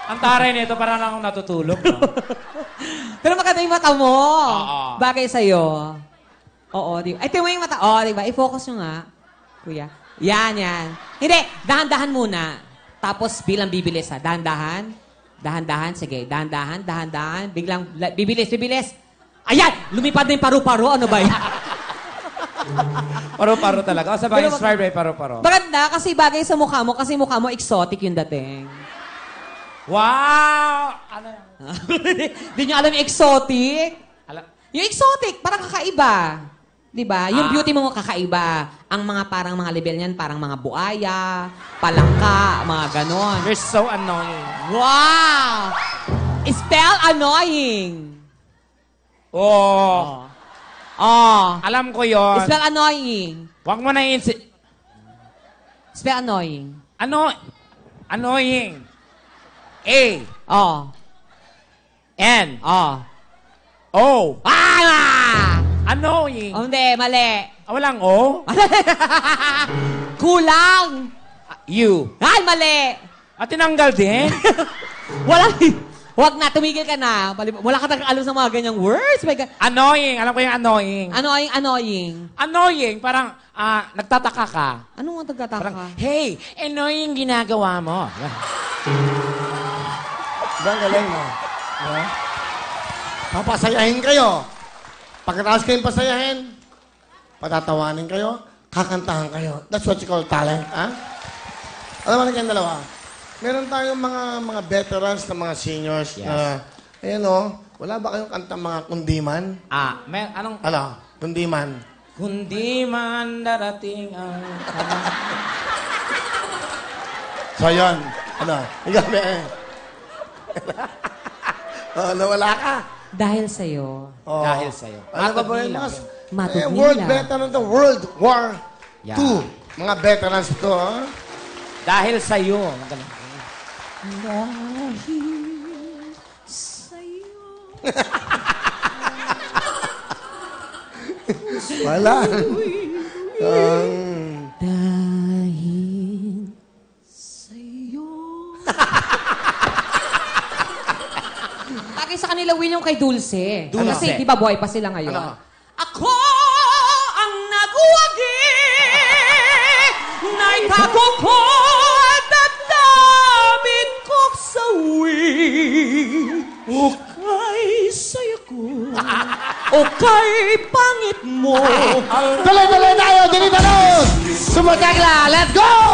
Ang taray nito, parang akong natutulog. No? Pero maganda yung mata mo. Oo. Bagay sa'yo. Oo, di ba? Ay, tingnan mo yung mata. Oo, di ba? I-focus nyo nga. Kuya. Yan. Hindi, dahan-dahan muna. Tapos bilang bibilis, ha? Dahan-dahan. Dahan-dahan. Sige, dahan-dahan. Biglang, bibilis. Ayan! Lumipad na yung paru-paro. Ano ba yan? Paro-paro talaga. O sabay, inspired by paro-paro. Maganda kasi bagay sa mukha mo. Kasi mukha mo exotic yung dating. Wow! Ano yan? Di nyo alam yung exotic? Ala- Yung exotic, parang kakaiba. Di ba? Yung beauty mo kakaiba. Ang mga parang mga level niyan, parang mga buaya, palangka, mga ganon. You're so annoying. Wow! Spell annoying. Oh. Alam ko yon. Spell annoying. Huwag mo na Spell annoying. Annoying. A. N. O. Annoying. Oh, hindi, mali. Walang O? Kulang. U. Ay, mali. Tinanggal din? Wala. Huwag na, tumigil ka na. Wala ka alam sa mga ganyang words. My God. Annoying. Alam ko yung annoying. Annoying. Annoying. Parang, nagtataka ka. Ano nga nagtataka? Parang, hey, annoying ginagawa mo. Ang galing mo. Yeah? Papasayahin kayo. Pagkatapos kayong pasayahin, patatawanin kayo, kakantahan kayo. That's what you call talent, ha? Alam mo na kayong dalawa? Meron tayong mga veterans na mga seniors na, wala ba kayong kanta mga kundiman? Anong? Ano? Kundiman. Kundi man darating ang So, yun. Ikaw, nawala ka. Dahil sa'yo. Dahil sa'yo. Ano ba ba yun? Matod World nila. veteran to World War II. Mga veterans to, ha? Dahil sa'yo. Magaling. Dahil sa'yo. Wala. Dahil sa'yo. Bagay sa kanila, Will, yung kay Dulce. Dulce. Kasi, di ba, boy pa sila ngayon? Ano? Ako ang nagwagi na itago ko at dadamit ko sa o kay saya ko o kay pangit mo. Tuloy tayo, Dinita Rose! Sumatagla! Let's go!